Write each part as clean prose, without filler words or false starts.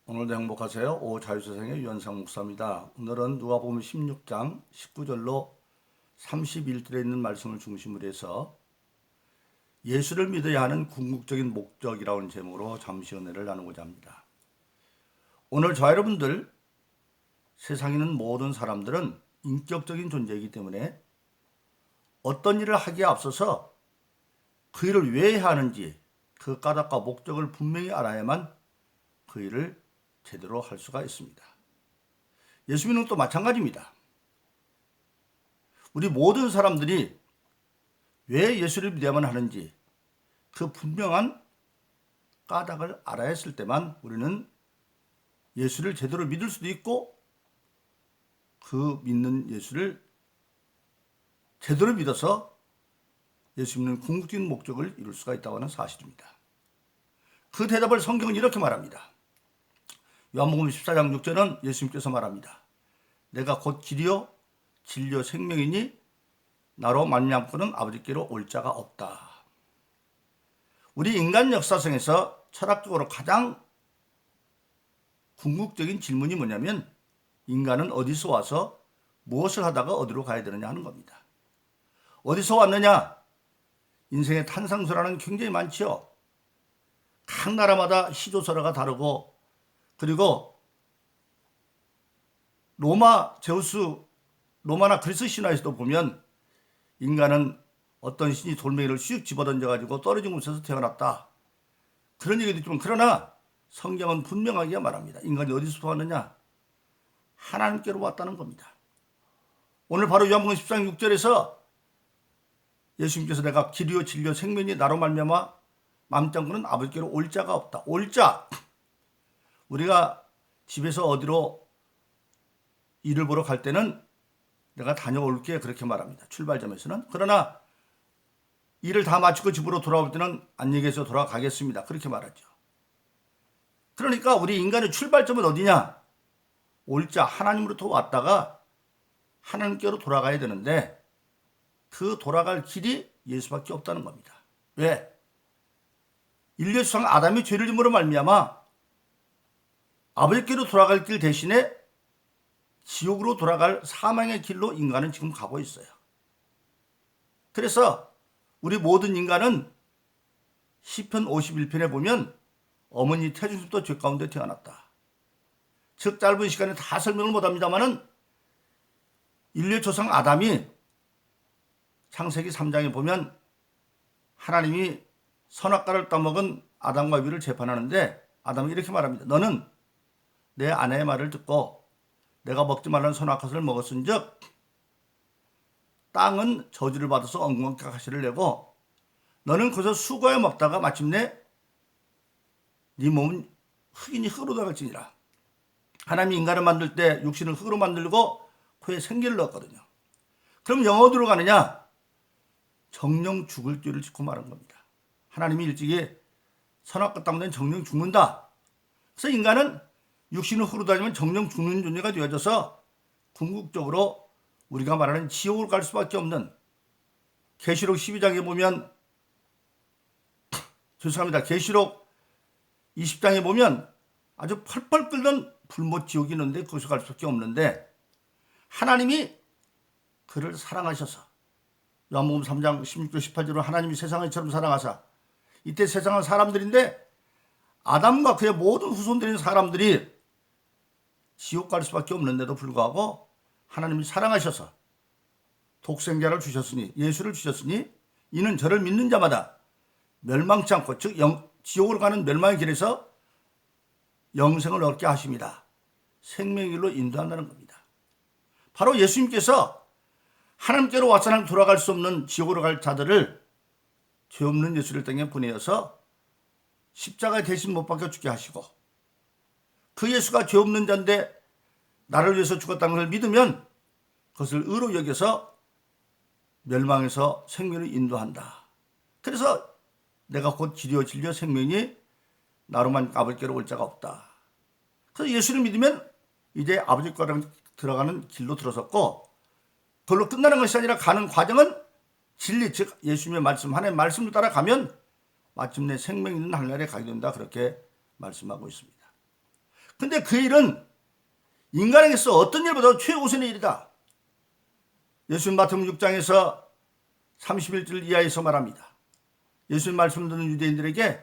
오늘도 행복하세요. 오자유세상의 유현상 목사입니다. 오늘은 누가복음 16장 19절로 31절에 있는 말씀을 중심으로 해서 예수를 믿어야 하는 궁극적인 목적이라는 제목으로 잠시 은혜를 나누고자 합니다. 오늘 저와 여러분들, 세상에 있는 모든 사람들은 인격적인 존재이기 때문에 어떤 일을 하기에 앞서서 그 일을 왜 해야 하는지 그 까닭과 목적을 분명히 알아야만 그 일을 제대로 할 수가 있습니다. 예수 믿는 것도 마찬가지입니다. 우리 모든 사람들이 왜 예수를 믿어야만 하는지 그 분명한 까닭을 알아야 했을 때만 우리는 예수를 제대로 믿을 수도 있고 그 믿는 예수를 제대로 믿어서 예수 믿는 궁극적인 목적을 이룰 수가 있다고 하는 사실입니다. 그 대답을 성경은 이렇게 말합니다. 요한복음 14장 6절은 예수님께서 말합니다. 내가 곧 길이요 진리요 생명이니 나로 말미암고는 아버지께로 올 자가 없다. 우리 인간 역사상에서 철학적으로 가장 궁극적인 질문이 뭐냐면 인간은 어디서 와서 무엇을 하다가 어디로 가야 되느냐 하는 겁니다. 어디서 왔느냐? 인생의 탄생수라는 굉장히 많지요. 각 나라마다 시조설화가 다르고 그리고 로마나 그리스 신화에서도 보면 인간은 어떤 신이 돌멩이를 슉 집어던져가지고 떨어진 곳에서 태어났다. 그런 얘기도 있지만 그러나 성경은 분명하게 말합니다. 인간이 어디서 왔느냐? 하나님께로 왔다는 겁니다. 오늘 바로 요한복음 14장 6절에서 예수님께서 내가 길이요 진리요 생명이 나로 말미암아 맘짱구는 아버지께로 올 자가 없다. 올 자. 우리가 집에서 어디로 일을 보러 갈 때는 내가 다녀올게 그렇게 말합니다. 출발점에서는. 그러나 일을 다 마치고 집으로 돌아올 때는 안녕히 계세요 돌아가겠습니다. 그렇게 말하죠. 그러니까 우리 인간의 출발점은 어디냐? 올 자 하나님으로부터 왔다가 하나님께로 돌아가야 되는데 그 돌아갈 길이 예수밖에 없다는 겁니다. 왜? 인류의 수상 아담이 죄를 지음으로 말미암아 아버지께로 돌아갈 길 대신에 지옥으로 돌아갈 사망의 길로 인간은 지금 가고 있어요. 그래서 우리 모든 인간은 시편 51편에 보면 어머니 태중부터 죄 가운데 태어났다. 즉 짧은 시간에 다 설명을 못합니다만은 인류의 조상 아담이 창세기 3장에 보면 하나님이 선악과를 따먹은 아담과 이브를 재판하는데 아담이 이렇게 말합니다. 너는 내 아내의 말을 듣고 내가 먹지 말라는 선악과를 먹었은즉 땅은 저주를 받아서 엉겅하게 가시를 내고 너는 거기서 수고하여 먹다가 마침내 네 몸은 흙이니 흙으로 돌아갈지니라. 하나님이 인간을 만들 때 육신을 흙으로 만들고 코에 생기를 넣었거든요. 그럼 영어 어디로 가느냐? 정령 죽을 죄를 짓고 말한 겁니다. 하나님이 일찍이 선악과 때문에 정령 죽는다. 그래서 인간은 육신을 흙으로 다니면 정령 죽는 존재가 되어져서 궁극적으로 우리가 말하는 지옥으로 갈 수밖에 없는 계시록 12장에 보면 계시록 20장에 보면 아주 펄펄 끓는 불못 지옥이 있는데 거기서 갈 수밖에 없는데 하나님이 그를 사랑하셔서 요한복음 3장 16절 18절로 하나님이 세상을 이처럼 사랑하사 이때 세상은 사람들인데 아담과 그의 모든 후손들인 사람들이 지옥 갈 수밖에 없는데도 불구하고 하나님이 사랑하셔서 독생자를 주셨으니 예수를 주셨으니 이는 저를 믿는 자마다 멸망치 않고 즉 지옥으로 가는 멸망의 길에서 영생을 얻게 하십니다. 생명의 길로 인도한다는 겁니다. 바로 예수님께서 하나님께로 와서 하나님 돌아갈 수 없는 지옥으로 갈 자들을 죄 없는 예수를 땅에 보내어서 십자가에 대신 못 박혀 죽게 하시고 그 예수가 죄 없는 자인데 나를 위해서 죽었다는 걸 믿으면 그것을 의로 여겨서 멸망에서 생명을 인도한다. 그래서 내가 곧 길이요 진리요 생명이 나로만 아버지께로 올 자가 없다. 그래서 예수를 믿으면 이제 아버지께로 들어가는 길로 들어섰고 그걸로 끝나는 것이 아니라 가는 과정은 진리 즉 예수님의 말씀 하나님의 말씀을 따라가면 마침내 생명 있는 하늘나라에 가게 된다. 그렇게 말씀하고 있습니다. 근데 그 일은 인간에게서 어떤 일보다 최우선의 일이다. 예수님 마태복음 6장에서 31절 이하에서 말합니다. 예수님 말씀 듣는 유대인들에게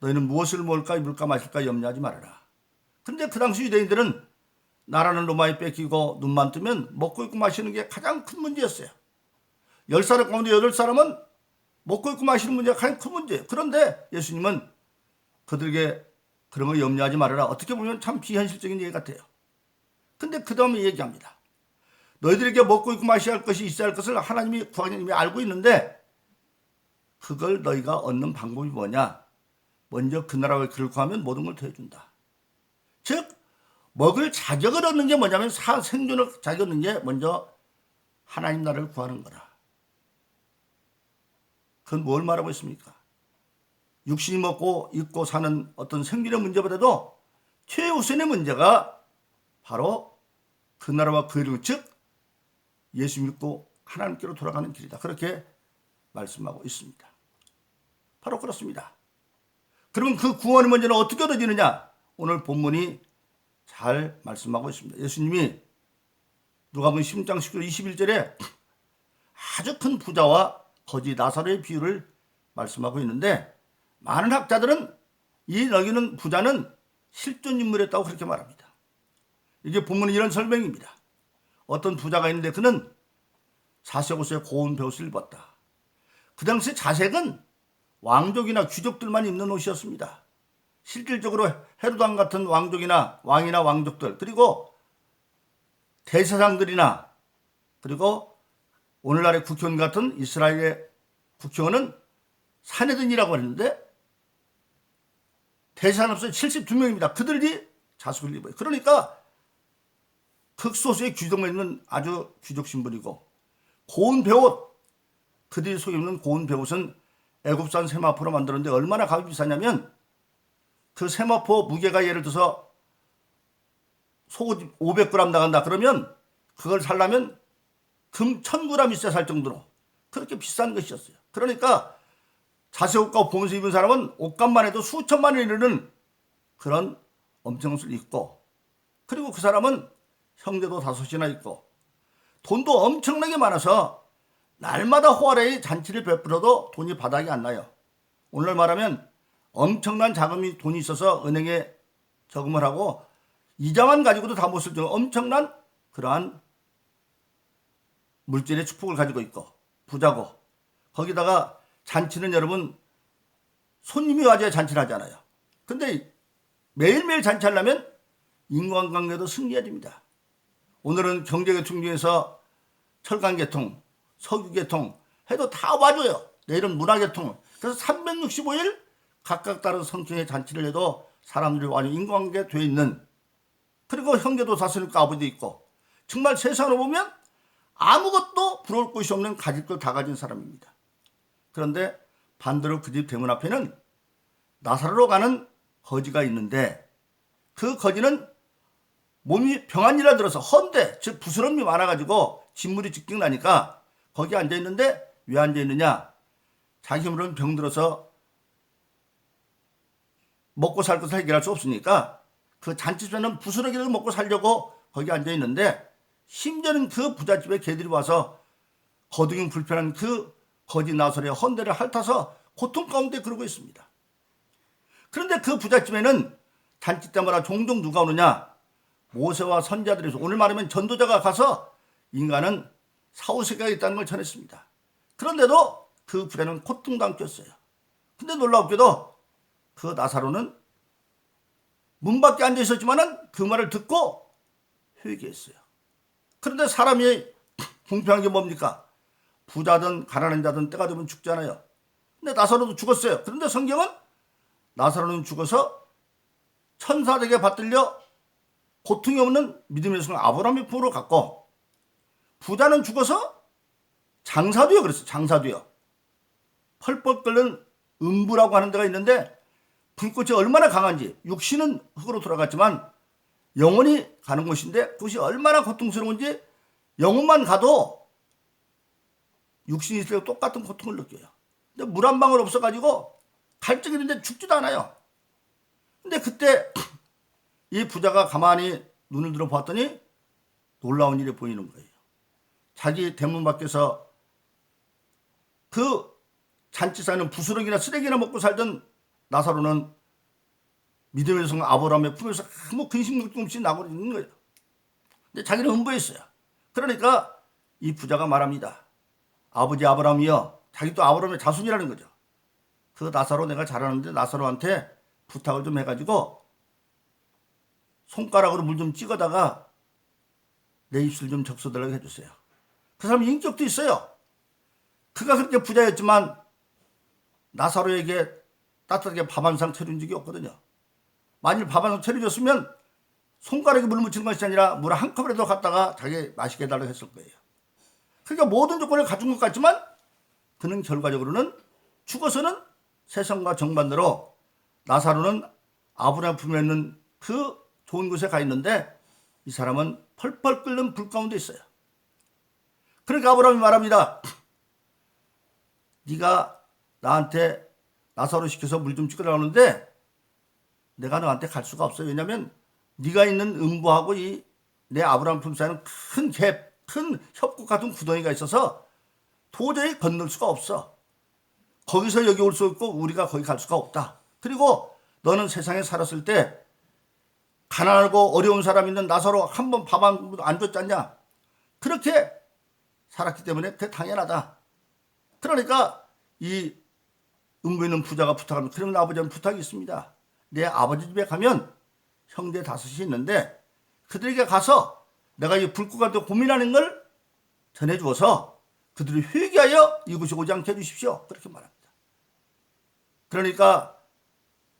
너희는 무엇을 먹을까 입을까 마실까 염려하지 말아라. 근데 그 당시 유대인들은 나라는 로마에 뺏기고 눈만 뜨면 먹고 입고 마시는 게 가장 큰 문제였어요. 10사람 가운데 8사람은 먹고 입고 마시는 문제가 가장 큰 문제예요. 그런데 예수님은 그들에게 그런 거 염려하지 말아라. 어떻게 보면 참 비현실적인 얘기 같아요. 근데 그 다음에 얘기합니다. 너희들에게 먹고 입고 마셔야 할 것이 있어야 할 것을 하나님이 구하는 이미 알고 있는데 그걸 너희가 얻는 방법이 뭐냐? 먼저 그 나라와 그를 구하면 모든 걸 더해준다. 즉 먹을 자격을 얻는 게 뭐냐면 생존을 자격 얻는 게 먼저 하나님 나라를 구하는 거라. 그건 뭘 말하고 있습니까? 육신이 먹고 입고 사는 어떤 생존의 문제보다도 최우선의 문제가 바로 그 나라와 그 이름, 즉 예수 믿고 하나님께로 돌아가는 길이다. 그렇게 말씀하고 있습니다. 바로 그렇습니다. 그러면 그 구원의 문제는 어떻게 얻어지느냐? 오늘 본문이 잘 말씀하고 있습니다. 예수님이 누가복음 10장 19절 21절에 아주 큰 부자와 거지 나사로의 비유를 말씀하고 있는데 많은 학자들은 이 여기는 부자는 실존 인물이었다고 그렇게 말합니다. 이게 본문은 이런 설명입니다. 어떤 부자가 있는데 그는 자색 옷에 고운 베옷을 입었다. 그 당시 자색은 왕족이나 귀족들만 입는 옷이었습니다. 실질적으로 헤로당 같은 왕족이나 왕이나 왕족들 그리고 대제사장들이나 그리고 오늘날의 국회의원 같은 이스라엘의 국회의원은 사내들이라고 하는데 대제사장으로서 72명입니다. 그들이 자색을 입어요. 그러니까 극소수의 귀족만 입는 아주 귀족 신분이고 고운 베옷 그들이 속에 입는 고운 베옷은 애굽산 세마포로 만들었는데 얼마나 가격이 비싸냐면 그 세마포 무게가 예를 들어서 속옷 500g 나간다 그러면 그걸 살려면 금 1000g 있어야 살 정도로 그렇게 비싼 것이었어요. 그러니까 자색옷과 보면서 입은 사람은 옷값만 해도 수천만 원이 이르는 그런 엄청난 옷을 입고 그리고 그 사람은 형제도 5이나 있고 돈도 엄청나게 많아서 날마다 호화레의 잔치를 베풀어도 돈이 바닥이 안 나요. 오늘날 말하면 엄청난 자금이 돈이 있어서 은행에 저금을 하고 이자만 가지고도 다 못 쓸 정도 엄청난 그러한 물질의 축복을 가지고 있고 부자고 거기다가 잔치는 여러분 손님이 와줘야 잔치를 하잖아요. 근데 매일매일 잔치하려면 인간관계도 승리해야 됩니다. 오늘은 경제계통 중에서 철강계통, 석유계통 해도 다 와줘요. 내일은 문화계통. 그래서 365일 각각 다른 성격의 잔치를 해도 사람들이 와요. 인간관계 돼 있는 그리고 형제도 다스리니까 아버지도 있고 정말 세상으로 보면 아무것도 부러울 것이 없는 가질 걸 다 가진 사람입니다. 그런데 반대로 그 집 대문 앞에는 나사로로 가는 거지가 있는데 그 거지는 몸이 병안이라 들어서 헌데 즉 부스럼이 많아가지고 진물이 직직 나니까 거기 앉아있는데 왜 앉아있느냐 자기 힘으로는 병들어서 먹고 살 것을 해결할 수 없으니까 그 잔치집에는 부스러기를 먹고 살려고 거기 앉아있는데 심지어는 그 부잣집에 개들이 와서 거둥이 불편한 그 거지 나사로의 헌데를 핥아서 고통 가운데 그러고 있습니다. 그런데 그 부잣집에는 잔치 때마다 종종 누가 오느냐 모세와 선지자들에서 오늘 말하면 전도자가 가서 인간은 사후세계가 있다는 걸 전했습니다. 그런데도 그 부자는 고통도 안 꼈어요. 근데 놀랍게도 그 나사로는 문 밖에 앉아 있었지만은 그 말을 듣고 회개했어요. 그런데 사람이 궁평한 게 뭡니까? 부자든 가난한 자든 때가 되면 죽잖아요. 근데 나사로도 죽었어요. 그런데 성경은 나사로는 죽어서 천사에게 받들려 고통이 없는 믿음의 순간 아브라함의 품으로 갔고 부자는 죽어서 장사도요. 그랬어요. 장사도요. 펄펄 끓는 음부라고 하는 데가 있는데 불꽃이 얼마나 강한지 육신은 흙으로 돌아갔지만 영혼이 가는 곳인데 그것이 얼마나 고통스러운지 영혼만 가도 육신이 있을 때 똑같은 고통을 느껴요. 근데 물 한 방울 없어가지고 갈 적이 있는데 죽지도 않아요. 근데 그때 이 부자가 가만히 눈을 들어 보았더니 놀라운 일이 보이는 거예요. 자기 대문 밖에서 그 잔치상에는 부스러기나 쓰레기나 먹고 살던 나사로는 믿음의 성 아브라함의 품에서 아무 근심걱정 없이 나고 있는 거예요. 근데 자기는 음부했어요. 그러니까 이 부자가 말합니다. 아버지 아브라함이여, 자기도 아브라함의 자손이라는 거죠. 그 나사로 내가 잘 아는데 나사로한테 부탁을 좀 해가지고 손가락으로 물 좀 찍어다가 내 입술 좀 적셔달라고 해주세요. 그 사람 인격도 있어요. 그가 그렇게 부자였지만 나사로에게 따뜻하게 밥 한 상 차려준 적이 없거든요. 만일 밥 한 상 차려줬으면 손가락에 물을 묻히는 것이 아니라 물 한 컵이라도 갖다가 자기 마시게 해달라고 했을 거예요. 그러니까 모든 조건을 갖춘 것 같지만 그는 결과적으로는 죽어서는 세상과 정반대로 나사로는 아브라함 품에 있는 그 좋은 곳에 가 있는데 이 사람은 펄펄 끓는 불 가운데 있어요. 그러니까 아브라함이 말합니다. 네가 나한테 나사로 시켜서 물 좀 찍으라고 하는데 내가 너한테 갈 수가 없어요. 왜냐하면 네가 있는 음부하고 이 내 아브라함 품 사이는 큰 갭, 큰 협곡 같은 구덩이가 있어서 도저히 건널 수가 없어. 거기서 여기 올 수 있고 우리가 거기 갈 수가 없다. 그리고 너는 세상에 살았을 때 가난하고 어려운 사람 있는 나사로 한 번 밥 안 줬지 않냐. 그렇게 살았기 때문에 그게 당연하다. 그러니까 이 음부에 있는 부자가 부탁합니다. 그러면 아버지는 부탁이 있습니다. 내 아버지 집에 가면 형제 다섯이 있는데 그들에게 가서 내가 이 불꽃한테 고민하는 걸 전해주어서 그들이 회개하여 이곳에 오지 않게 해주십시오. 그렇게 말합니다. 그러니까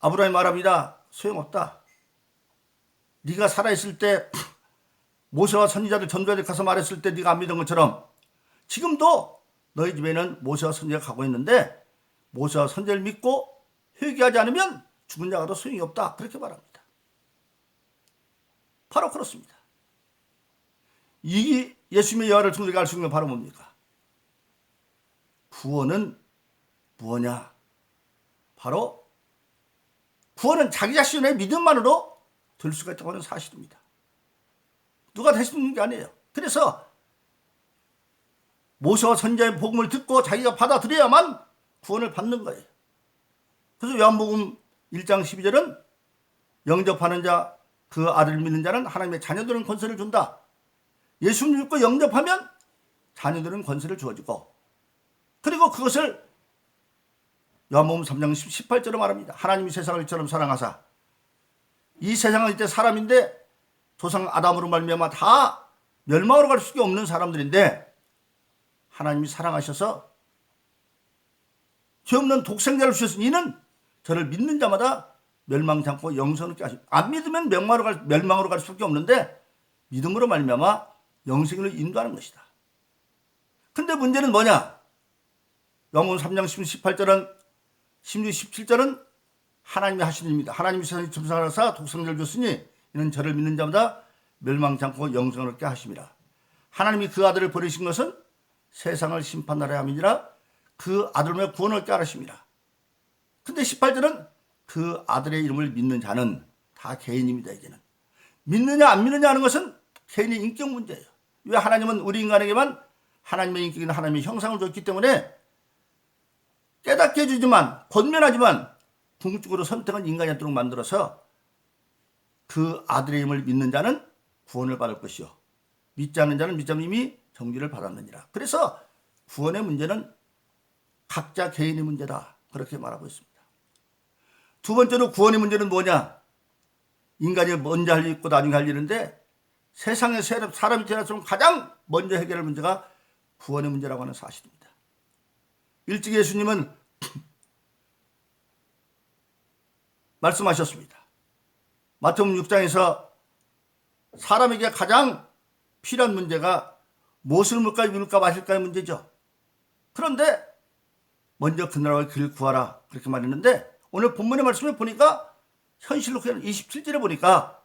아브라함이 말합니다. 소용없다. 네가 살아있을 때 모세와 선지자들 전도자들 가서 말했을 때 네가 안 믿은 것처럼 지금도 너희 집에는 모세와 선지자가 가고 있는데 모세와 선지자를 믿고 회개하지 않으면 죽은 자가 더 소용이 없다. 그렇게 말합니다. 바로 그렇습니다. 이 예수님의 여하를 통해 알 수 있는 건 바로 뭡니까? 구원은 무엇냐? 바로 구원은 자기 자신의 믿음만으로 될 수가 있다고 하는 사실입니다. 누가 대신 게 아니에요. 그래서 모세와 선지자의 복음을 듣고 자기가 받아들여야만 구원을 받는 거예요. 그래서 요한복음 1장 12절은 영접하는 자, 그 아들을 믿는 자는 하나님의 자녀들은 권세를 준다. 예수를 믿고 영접하면 자녀들은 권세를 주어지고 그리고 그것을 요한복음 3장 18절로 말합니다. 하나님이 세상을 이처럼 사랑하사 이 세상은 이때 사람인데 조상 아담으로 말미암아 다 멸망으로 갈 수밖에 없는 사람들인데 하나님이 사랑하셔서 죄 없는 독생자를 주셨으니 이는 저를 믿는 자마다 멸망치 않고 영생을 얻게 하십니다. 안 믿으면 멸망으로 갈 수밖에 없는데 믿음으로 말미암아 영생을 인도하는 것이다. 근데 문제는 뭐냐? 요한복음 3장 18절은 16, 17절은 하나님이 하신 일입니다. 하나님이 세상에 점상하사 독생자를 줬으니 이는 저를 믿는 자마다 멸망치 않고 영생을 얻게 하심이라. 하나님이 그 아들을 버리신 것은 세상을 심판하려 함이니라. 그 아들로 구원을 얻게 하심이라. 근데 18절은 그 아들의 이름을 믿는 자는 다 개인입니다. 이제는 믿느냐 안 믿느냐 하는 것은 개인의 인격 문제예요. 왜 하나님은 우리 인간에게만 하나님의 인격이나 하나님의 형상을 줬기 때문에 깨닫게 해주지만 권면하지만 궁극적으로 선택은 인간이 하도록 만들어서 그 아들의 이름을 믿는 자는 구원을 받을 것이요 믿지 않는 자는 믿지 않는 이미 정죄를 받았느니라. 그래서 구원의 문제는 각자 개인의 문제다. 그렇게 말하고 있습니다. 두 번째로 구원의 문제는 뭐냐? 인간이 먼저 할 일 있고 나중에 할 일인데 세상에 사람이 태어나서 가장 먼저 해결할 문제가 구원의 문제라고 하는 사실입니다. 일찍 예수님은 말씀하셨습니다. 마태복음 6장에서 사람에게 가장 필요한 문제가 무엇을 먹을까 입을까 마실까의 문제죠. 그런데 먼저 그 나라의 길을 구하라 그렇게 말했는데 오늘 본문의 말씀을 보니까 현실로 그냥 27절에 보니까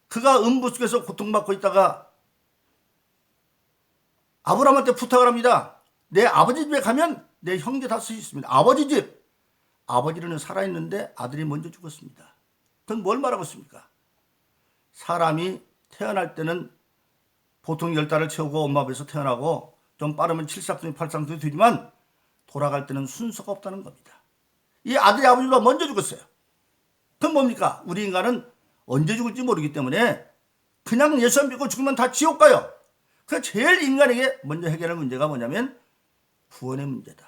그가 음부 속에서 고통받고 있다가 아브라함한테 부탁을 합니다. 내 아버지 집에 가면 내 형제 다섯이 있습니다. 아버지 집. 아버지는 살아있는데 아들이 먼저 죽었습니다. 그건 뭘 말하고 있습니까? 사람이 태어날 때는 보통 10달을 채우고 엄마 배에서 태어나고 좀 빠르면 7쌍둥이 8쌍둥이 되지만 돌아갈 때는 순서가 없다는 겁니다. 이 아들이 아버지보다 먼저 죽었어요. 그럼 뭡니까? 우리 인간은 언제 죽을지 모르기 때문에 그냥 예수 안 믿고 죽으면 다 지옥 가요. 그래서 제일 인간에게 먼저 해결할 문제가 뭐냐면 구원의 문제다.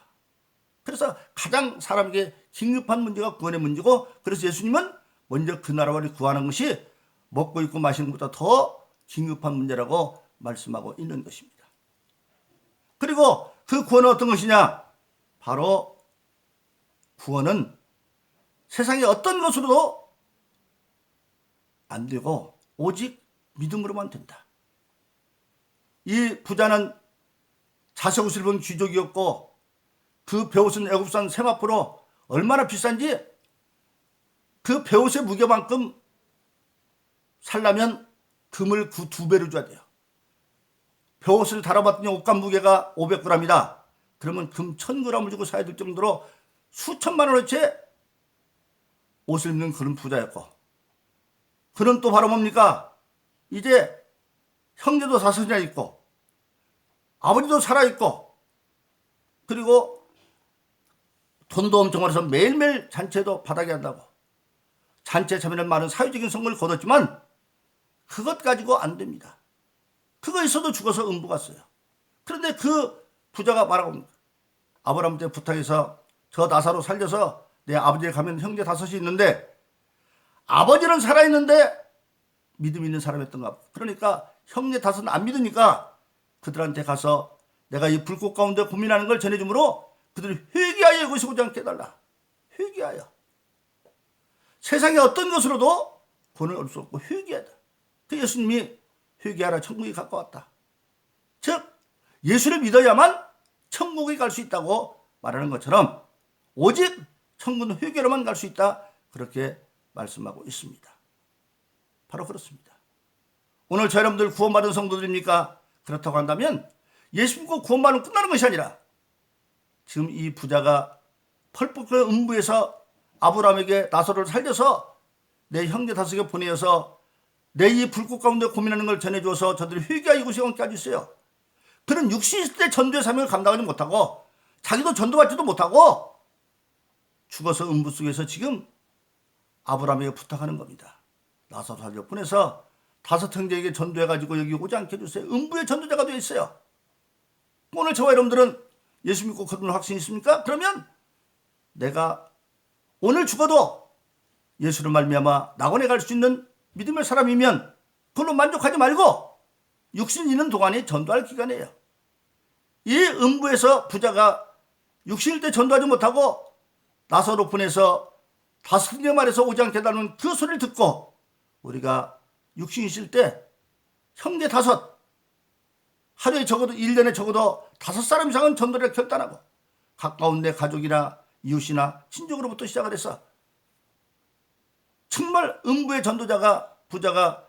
그래서 가장 사람에게 긴급한 문제가 구원의 문제고, 그래서 예수님은 먼저 그 나라를 구하는 것이 먹고 입고 마시는 것보다 더 긴급한 문제라고 말씀하고 있는 것입니다. 그리고 그 구원은 어떤 것이냐? 바로 구원은 세상의 어떤 것으로도 안 되고 오직 믿음으로만 된다. 이 부자는 자색 옷을 입은 귀족이었고 그 베옷은 애굽산 세마포로 얼마나 비싼지 그 베옷의 무게만큼 살려면 금을 그 2배로 줘야 돼요. 베옷을 달아봤더니 옷감 무게가 500g이다. 그러면 금 1000g을 주고 사야 될 정도로 수천만 원어치 옷을 입는 그런 부자였고, 그는 또 바로 뭡니까? 이제 형제도 5이나 있고 아버지도 살아있고 그리고 돈도 엄청 많아서 매일매일 잔치에도 바닥에 한다고. 잔치에 참여는 많은 사회적인 성공을 거뒀지만 그것 가지고 안 됩니다. 그거 있어도 죽어서 음부 갔어요. 그런데 그 부자가 말하고 합니다. 아브라함한테 부탁해서 저 나사로 살려서 내 아버지에 가면 형제 5이 있는데, 아버지는 살아있는데 믿음 있는 사람이었던가 봐. 그러니까 형제 5은 안 믿으니까 그들한테 가서 내가 이 불꽃 가운데 고민하는 걸 전해주므로 그들이 회개하여 이곳에 오지 않게 해달라. 회개하여. 세상의 어떤 것으로도 구원을 얻을 수 없고 회개해야 돼. 그 예수님이 회개하라 천국이 가까웠다. 즉 예수를 믿어야만 천국에 갈 수 있다고 말하는 것처럼 오직 천국은 회개로만 갈 수 있다. 그렇게 말씀하고 있습니다. 바로 그렇습니다. 오늘 저 여러분들 구원받은 성도들입니까? 그렇다고 한다면 예수 믿고 구원받으면 끝나는 것이 아니라 지금 이 부자가 펄펄 음부에서 아브라함에게 나사로를 살려서 내 형제 5개 보내어서 내 이 불꽃 가운데 고민하는 걸 전해줘서 저들이 회개하여 이곳에 온까지 있어요. 그는 육신이 있을 때 전도의 사명을 감당하지 못하고 자기도 전도받지도 못하고 죽어서 음부 속에서 지금 아브라함에게 부탁하는 겁니다. 나사로 살려 보내서 5 형제에게 전도해가지고 여기 오지 않게 해주세요. 음부의 전도자가 되어 있어요. 오늘 저와 여러분들은 예수 믿고 그런 확신이 있습니까? 그러면 내가 오늘 죽어도 예수를 말미암아 낙원에 갈 수 있는 믿음의 사람이면 그걸로 만족하지 말고 육신 있는 동안이 전도할 기간이에요. 이 음부에서 부자가 육신일 때 전도하지 못하고 나사로 보내서 5 말에서 오지 않게 해달라는 그 소리를 듣고 우리가 육신 있을 때 형제 5, 하루에 적어도 1년에 적어도 5사람 이상은 전도를 결단하고 가까운 내 가족이나 이웃이나 친족으로부터 시작을 해서 정말 음부의 전도자가 부자가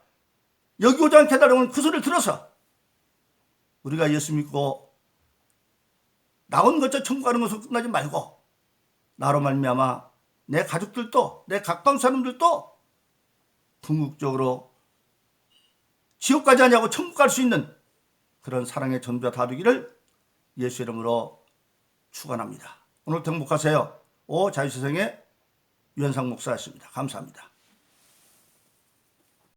여기 오지 않게 해달라는 그 소리를 들어서 우리가 예수 믿고 낙원 거쳐 천국 가는 것으로 끝나지 말고 나로 말미암아 내 가족들도 내 가까운 사람들도 궁극적으로 지옥 가지 아니하고 천국 갈 수 있는 그런 사랑의 전도자 다 되기를 예수 이름으로 축원합니다. 오늘도 행복하세요. 자유세상의 유현상 목사였습니다. 감사합니다.